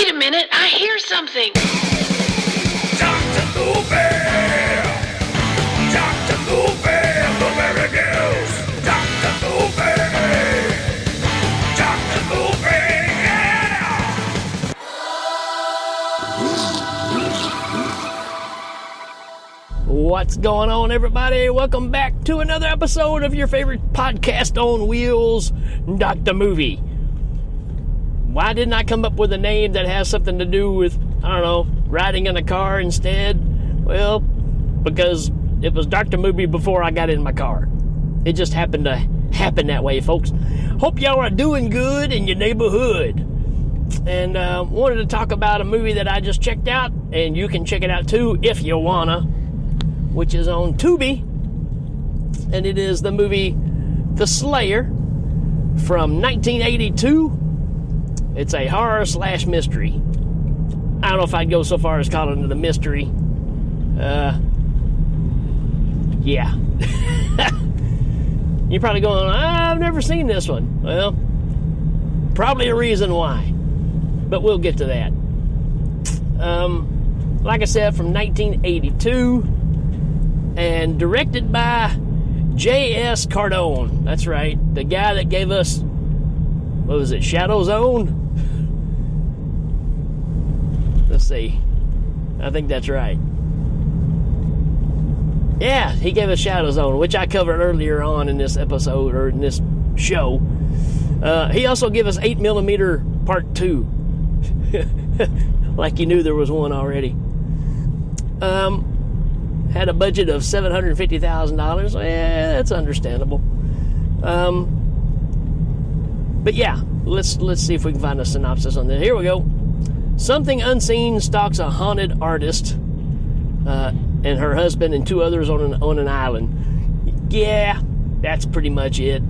Wait a minute, I hear something. Dr. Movie! Dr. Movie! Blueberry News! Dr. Movie! Dr. Movie! Yeah! What's going on, everybody? Welcome back to another episode of your favorite podcast on wheels, Dr. Movie. Why didn't I come up with a name that has something to do with, I don't know, riding in a car instead? Well, because it was Dr. Movie before I got in my car. It just happened to happen that way, folks. Hope y'all are doing good in your neighborhood. And wanted to talk about a movie that I just checked out, and you can check it out too if you wanna, which is on Tubi. And it is the movie The Slayer from 1982. It's a horror / mystery. I don't know if I'd go so far as calling it a mystery. Yeah. You're probably going, I've never seen this one. Well, probably a reason why. But we'll get to that. Like I said, from 1982. And directed by J.S. Cardone. That's right. The guy that gave us, what was it, Shadow Zone? Let's see. I think that's right. Yeah, he gave us Shadow Zone, which I covered earlier on in this episode, or in this show. He also gave us 8mm Part 2. Like you knew there was one already. Had a budget of $750,000. Yeah, that's understandable. But yeah, let's see if we can find a synopsis on this. Here we go. Something unseen stalks a haunted artist and her husband and two others on an island. Yeah, that's pretty much it.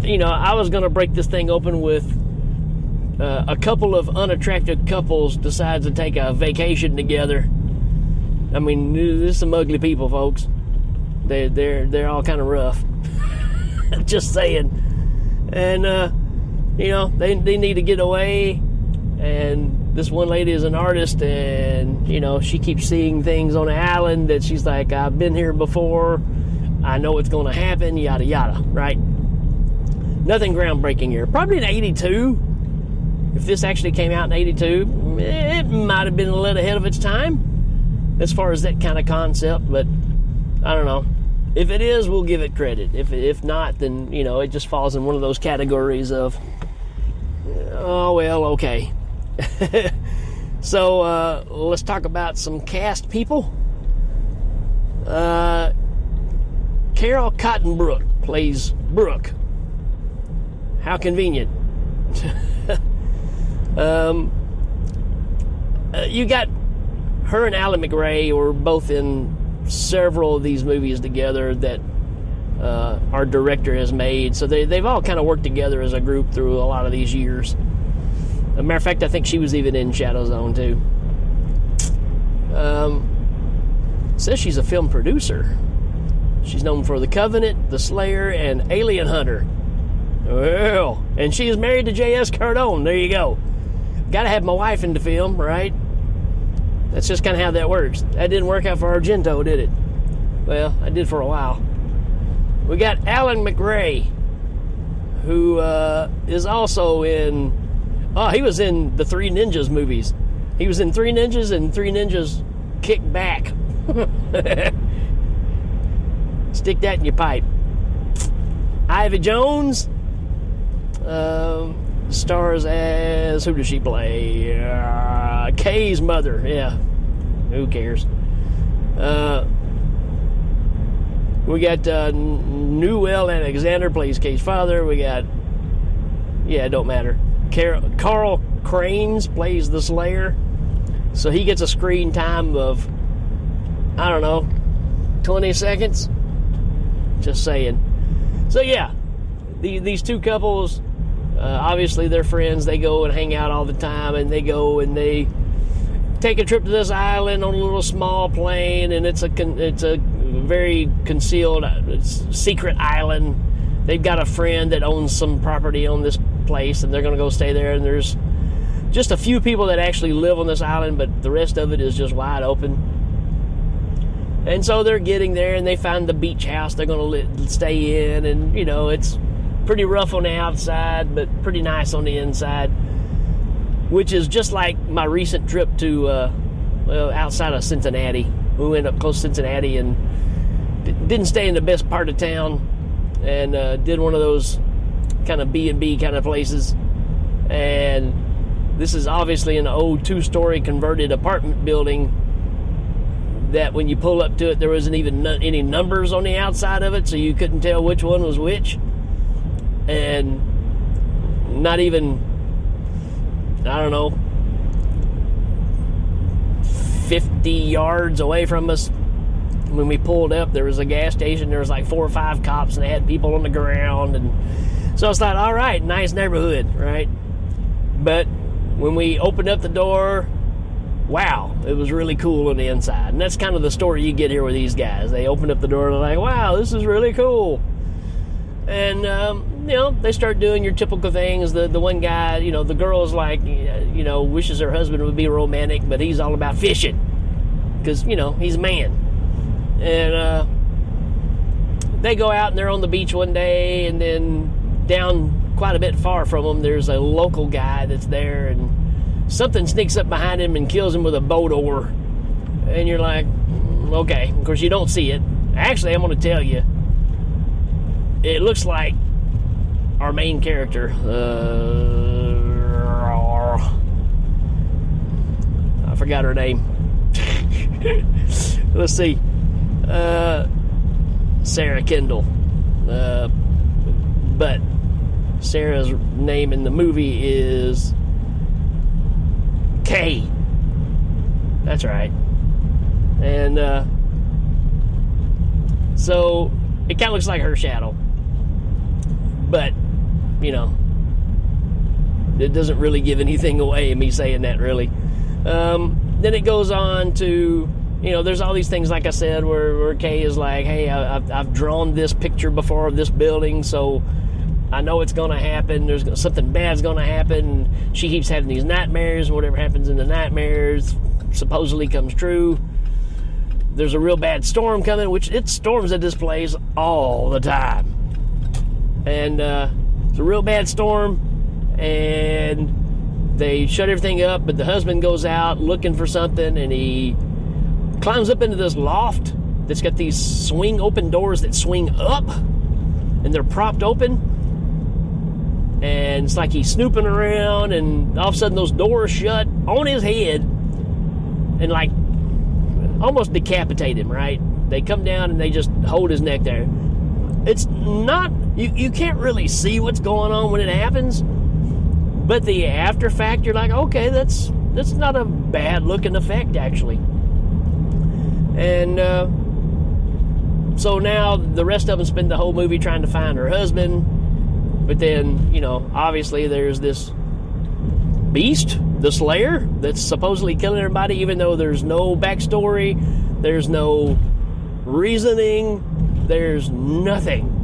You know, I was going to break this thing open with a couple of unattractive couples decide to take a vacation together. I mean, there's some ugly people, folks. They're all kind of rough. Just saying. And you know, they need to get away. And this one lady is an artist, and you know, she keeps seeing things on the island that she's like, I've been here before. I know it's going to happen. Yada yada. Right? Nothing groundbreaking here. Probably in '82. If this actually came out in '82, it might have been a little ahead of its time as far as that kind of concept, but I don't know. If it is, we'll give it credit. If not, then, you know, it just falls in one of those categories of, oh, well, okay. So, let's talk about some cast people. Carol Cottonbrook plays Brooke. How convenient. You got her and Alan McRae were both in several of these movies together that our director has made. So they've all kind of worked together as a group through a lot of these years. As a matter of fact, I think she was even in Shadow Zone too. Says she's a film producer. She's known for The Covenant, The Slayer, and Alien Hunter. Well, and she is married to J.S. Cardone. There you go. Got to have my wife in the film, right? That's just kind of how that works. That didn't work out for Argento, did it? Well, I did for a while. We got Alan McRae, who is also in... Oh, he was in the Three Ninjas movies. He was in Three Ninjas and Three Ninjas Kick Back. Stick that in your pipe. Ivy Jones stars as... Who does she play? Kay's mother. Yeah. Who cares? We got Newell Alexander plays Kay's father. We got... Yeah, it don't matter. Carl Cranes plays the Slayer. So he gets a screen time of, I don't know, 20 seconds? Just saying. So yeah, these two couples, obviously they're friends. They go and hang out all the time, and they go and they take a trip to this island on a little small plane, and it's a very concealed, secret island. They've got a friend that owns some property on this place, and they're going to go stay there, and there's just a few people that actually live on this island, but the rest of it is just wide open. And so they're getting there, and they find the beach house they're going to stay in, and, you know, it's pretty rough on the outside, but pretty nice on the inside, which is just like my recent trip to, outside of Cincinnati. We went up close to Cincinnati and didn't stay in the best part of town, and did one of those kind of B&B kind of places. And this is obviously an old 2-story converted apartment building that when you pull up to it, there wasn't even any numbers on the outside of it, so you couldn't tell which one was which. And not even, I don't know, 50 yards away from us, when we pulled up, there was a gas station. There was like 4 or 5 cops, and they had people on the ground. And so I was like, all right, nice neighborhood, right? But when we opened up the door, wow, it was really cool on the inside. And that's kind of the story you get here with these guys. They open up the door and they're like, wow, this is really cool. And, you know, they start doing your typical things. The one guy, you know, the girl is like, you know, wishes her husband would be romantic, but he's all about fishing because, you know, he's a man. And they go out and they're on the beach one day, and then down quite a bit far from them, there's a local guy that's there, and something sneaks up behind him and kills him with a boat oar. And you're like, okay. Of course, you don't see it. Actually, I'm going to tell you, it looks like our main character. I forgot her name. Let's see. Sarah Kendall. But Sarah's name in the movie is Kay. That's right. And so it kind of looks like her shadow. But, you know, it doesn't really give anything away, me saying that, really. Then it goes on to, you know, there's all these things, like I said, where Kay is like, hey, I've drawn this picture before of this building, so I know it's going to happen. There's something bad's going to happen. She keeps having these nightmares, and whatever happens in the nightmares supposedly comes true. There's a real bad storm coming, which it storms at this place all the time. And it's a real bad storm, and they shut everything up, but the husband goes out looking for something, and he climbs up into this loft that's got these swing open doors that swing up, and they're propped open. And it's like he's snooping around, and all of a sudden those doors shut on his head and like almost decapitate him, right? They come down and they just hold his neck there. It's not, you can't really see what's going on when it happens, but the after fact, you're like, okay, that's not a bad looking effect, actually. And so now the rest of them spend the whole movie trying to find her husband. But then, you know, obviously there's this beast, the Slayer, that's supposedly killing everybody, even though there's no backstory, there's no reasoning, there's nothing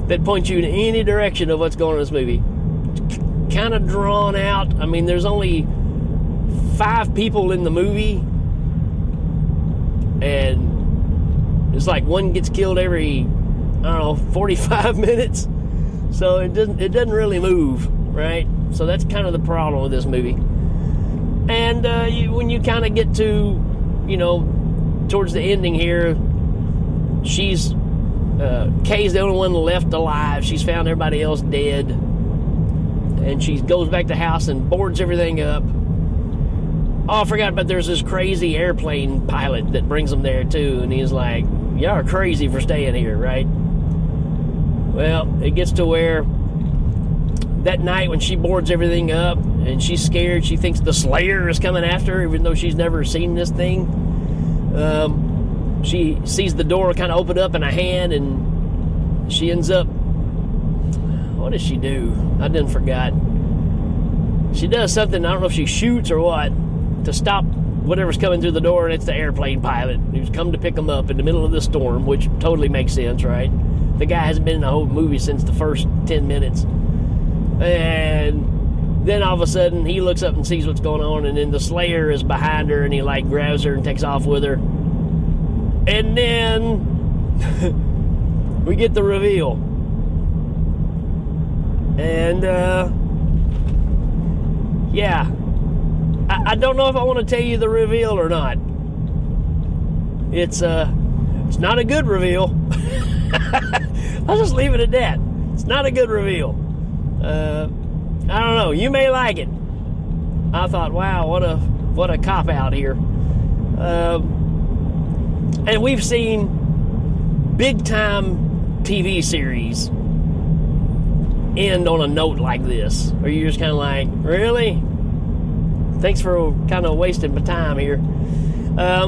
that points you in any direction of what's going on in this movie. Kind of drawn out. I mean, there's only 5 people in the movie, and it's like one gets killed every, I don't know, 45 minutes. So it doesn't really move, right? So that's kind of the problem with this movie. And when you kind of get to, you know, towards the ending here, Kay's the only one left alive. She's found everybody else dead, and she goes back to the house and boards everything up. Oh, I forgot about there's this crazy airplane pilot that brings them there too, and he's like, y'all are crazy for staying here, right? Well, it gets to where that night when she boards everything up and she's scared, she thinks the Slayer is coming after her, even though she's never seen this thing. She sees the door kind of open up in a hand, and she ends up, what does she do? I done forgot. She does something, I don't know if she shoots or what, to stop whatever's coming through the door, and it's the airplane pilot who's come to pick them up in the middle of the storm, which totally makes sense, right? The guy hasn't been in the whole movie since the first 10 minutes. And then all of a sudden he looks up and sees what's going on, and then the Slayer is behind her, and he like grabs her and takes off with her. And then we get the reveal. And yeah, I don't know if I want to tell you the reveal or not. It's not a good reveal. I'll just leave it at that. It's not a good reveal. I don't know. You may like it. I thought, wow, what a cop out here. And we've seen big time TV series end on a note like this, where you're just kind of like, really? Thanks for kind of wasting my time here. I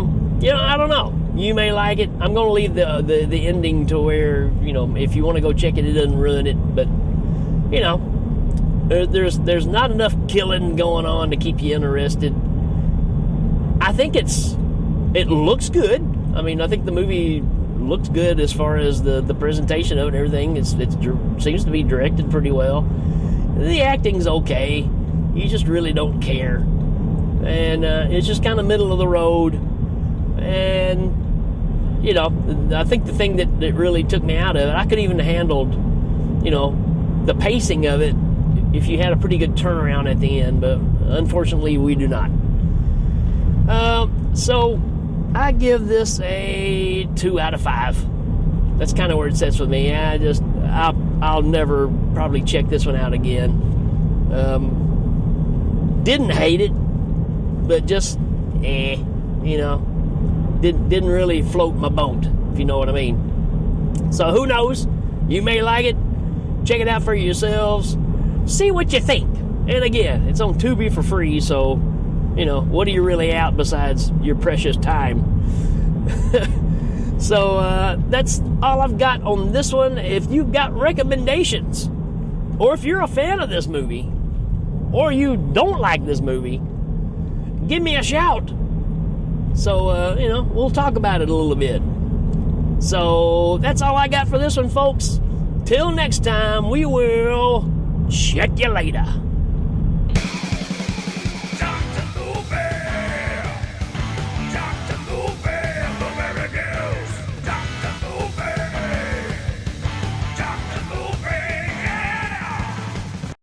don't know. You may like it. I'm going to leave the ending to where, if you want to go check it, it doesn't ruin it. But, there's not enough killing going on to keep you interested. I think it looks good. I mean, I think the movie looks good as far as the presentation of it and everything. It seems to be directed pretty well. The acting's okay. You just really don't care. And it's just kind of middle of the road. And, I think the thing that really took me out of it, I could even handled, the pacing of it if you had a pretty good turnaround at the end. But unfortunately, we do not. So I give this a 2 out of 5. That's kind of where it sits with me. I'll never probably check this one out again. Didn't hate it, but just didn't really float my boat, if you know what I mean. So who knows? You may like it. Check it out for yourselves. See what you think. And again, it's on Tubi for free, so what are you really out besides your precious time? So that's all I've got on this one. If you've got recommendations, or if you're a fan of this movie, or you don't like this movie, give me a shout. So, we'll talk about it a little bit. So that's all I got for this one, folks. Till next time, we will check you later.